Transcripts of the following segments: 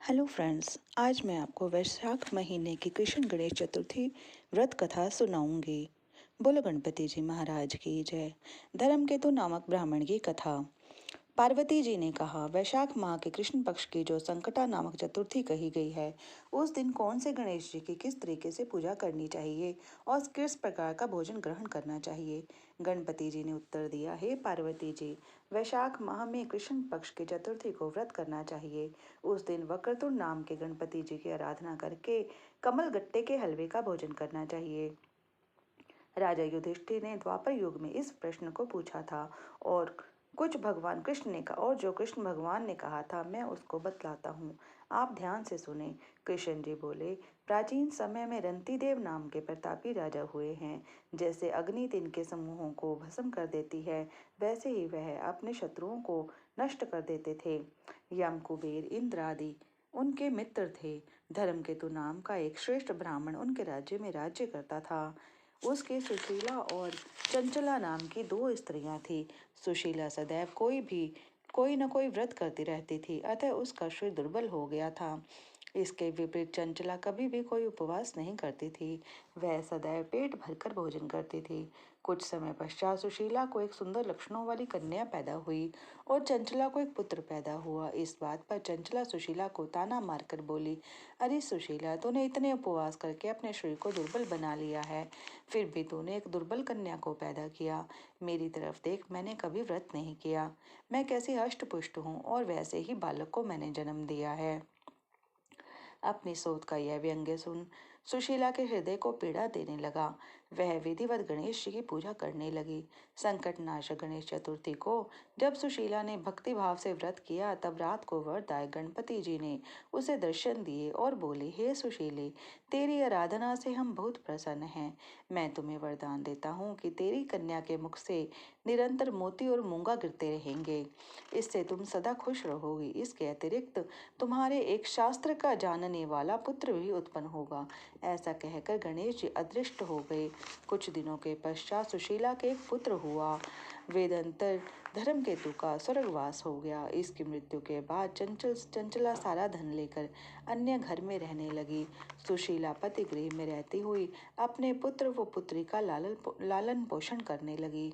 Hello friends, आज मैं आपको वैशाख महीने की कृष्ण गणेश चतुर्थी व्रत कथा सुनाऊंगी। बोलो गणपति जी महाराज की जय। धर्मकेतु नामक ब्राह्मण की कथा। पार्वती जी ने कहा, वैशाख माह के कृष्ण पक्ष की जो संकटा नामक चतुर्थी कही गई है, उस दिन कौन से गणेश जी की किस तरीके से पूजा करनी चाहिए और किस प्रकार का भोजन ग्रहण करना चाहिए। गणपति जी ने उत्तर दिया, हे पार्वती जी, वैशाख माह में कृष्ण पक्ष की चतुर्थी को व्रत करना चाहिए। उस दिन वक्रतुंड नाम के गणपति जी की आराधना करके कमल गट्टे के हलवे का भोजन करना चाहिए। राजा युधिष्ठिर ने द्वापर युग में इस प्रश्न को पूछा था और कुछ भगवान कृष्ण ने कहा और जो कृष्ण भगवान ने कहा था मैं उसको बतलाता हूँ, आप ध्यान से सुने। कृष्ण जी बोले, प्राचीन समय में रंतिदेव नाम के प्रतापी राजा हुए हैं। जैसे अग्नि तिनके समूहों को भस्म कर देती है, वैसे ही वह अपने शत्रुओं को नष्ट कर देते थे। यम, कुबेर, इंद्र आदि उनके मित्र थे। धर्मकेतु नाम का एक श्रेष्ठ ब्राह्मण उनके राज्य में राज्य करता था। उसके सुशीला और चंचला नाम की दो स्त्रियां थी। सुशीला सदैव कोई न कोई व्रत करती रहती थी, अतः उसका शरीर दुर्बल हो गया था। इसके विपरीत चंचला कभी भी कोई उपवास नहीं करती थी, वह सदैव पेट भरकर भोजन करती थी। कुछ समय पश्चात सुशीला को एक सुंदर लक्षणों वाली कन्या पैदा हुई और चंचला को एक पुत्र पैदा हुआ। इस बात पर चंचला सुशीला को ताना मारकर बोली, अरे सुशीला, तूने इतने उपवास करके अपने शरीर को दुर्बल बना लिया है, फिर भी तूने एक दुर्बल कन्या को पैदा किया। मेरी तरफ देख, मैंने कभी व्रत नहीं किया, मैं कैसी हष्ट पुष्ट हूँ और वैसे ही बालक को मैंने जन्म दिया है। अपनी सोच का यह व्यंग्य सुन सुशीला के हृदय को पीड़ा देने लगा। वह विधिवत गणेश जी की पूजा करने लगी। संकटनाशक गणेश चतुर्थी को जब सुशीला ने भक्ति भाव से व्रत किया, तब रात को वरदायक गणपति जी ने उसे दर्शन दिए और बोले, हे सुशीले, तेरी आराधना से हम बहुत प्रसन्न हैं। मैं तुम्हें वरदान देता हूँ कि तेरी कन्या के मुख से निरंतर मोती और मूंगा गिरते रहेंगे। इससे तुम सदा खुश रहोगी। इसके अतिरिक्त तुम्हारे एक शास्त्र का जानने वाला पुत्र भी उत्पन्न होगा। ऐसा कहकर गणेश जी अदृष्ट हो गए। कुछ दिनों के पश्चात सुशीला के एक पुत्र हुआ। वेदांतर धर्मकेतु का स्वर्गवास हो गया। इसकी मृत्यु के बाद चंचला सारा धन लेकर अन्य घर में रहने लगी। सुशीला पति गृह में रहती हुई अपने पुत्र व पुत्री का लालन पोषण करने लगी।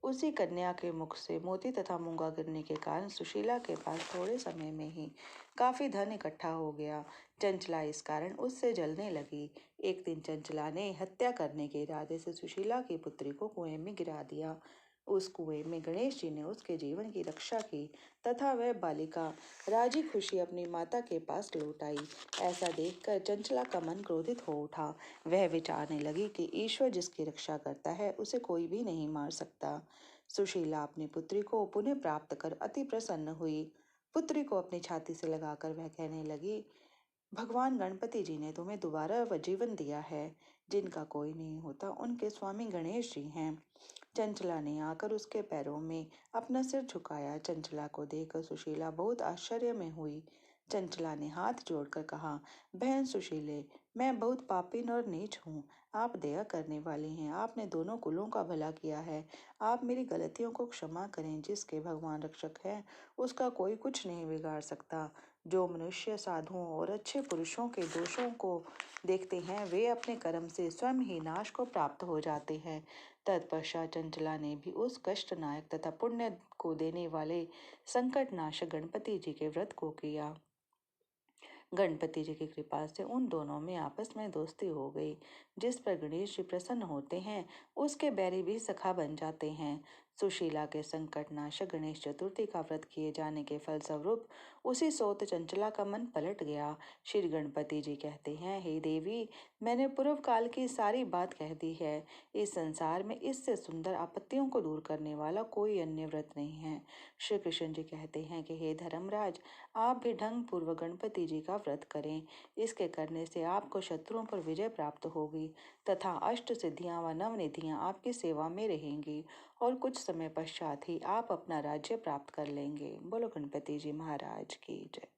उसी कन्या के मुख से मोती तथा मूंगा गिरने के कारण सुशीला के पास थोड़े समय में ही काफी धन इकट्ठा हो गया। चंचला इस कारण उससे जलने लगी। एक दिन चंचला ने हत्या करने के इरादे से सुशीला की पुत्री को कुएं में गिरा दिया। उस कुएं में गणेश जी ने उसके जीवन की रक्षा की तथा वह बालिका राजी खुशी अपनी माता के पास लौट आई। ऐसा देखकर चंचला का मन क्रोधित हो उठा। वह विचारने लगी कि ईश्वर जिसकी रक्षा करता है उसे कोई भी नहीं मार सकता। सुशीला अपनी पुत्री को पुनः प्राप्त कर अति प्रसन्न हुई। पुत्री को अपनी छाती से लगाकर वह कहने लगी, भगवान गणपति जी ने तुम्हें दोबारा जीवन दिया है। जिनका कोई नहीं होता उनके स्वामी गणेश जी हैं। चंचला ने आकर उसके पैरों में अपना सिर झुकाया। चंचला को देखकर सुशीला बहुत आश्चर्य में हुई। चंचला ने हाथ जोड़कर कहा, बहन सुशीले, मैं बहुत पापीन और नीच हूँ। आप दया करने वाली हैं। आपने दोनों कुलों का भला किया है। आप मेरी गलतियों को क्षमा करें। जिसके भगवान रक्षक हैं उसका कोई कुछ नहीं बिगाड़ सकता। जो मनुष्य साधुओं और अच्छे पुरुषों के दोषों को देखते हैं वे अपने कर्म से स्वयं ही नाश को प्राप्त हो जाते हैं। तत्पश्चात चंचला ने भी उस कष्टनायक तथा पुण्य को देने वाले संकटनाशक गणपति जी के व्रत को किया। गणपति जी की कृपा से उन दोनों में आपस में दोस्ती हो गई। जिस पर गणेश जी प्रसन्न होते हैं उसके बैरी भी सखा बन जाते हैं। सुशीला के संकटनाशक गणेश चतुर्थी का व्रत किए जाने के फलस्वरूप उसी सोत चंचला का मन पलट गया। श्री गणपति जी कहते हैं, हे देवी, मैंने पूर्व काल की सारी बात कह दी है। इस संसार में इससे सुंदर आपत्तियों को दूर करने वाला कोई अन्य व्रत नहीं है। श्री कृष्ण जी कहते हैं कि हे धर्मराज, आप भी ढंग पूर्वक गणपति जी का व्रत करें। इसके करने से आपको शत्रुओं पर विजय प्राप्त होगी तथा अष्ट सिद्धियां व नवनिधियां आपकी सेवा में रहेंगी और कुछ समय पश्चात ही आप अपना राज्य प्राप्त कर लेंगे। बोलो गणपति जी महाराज की जय।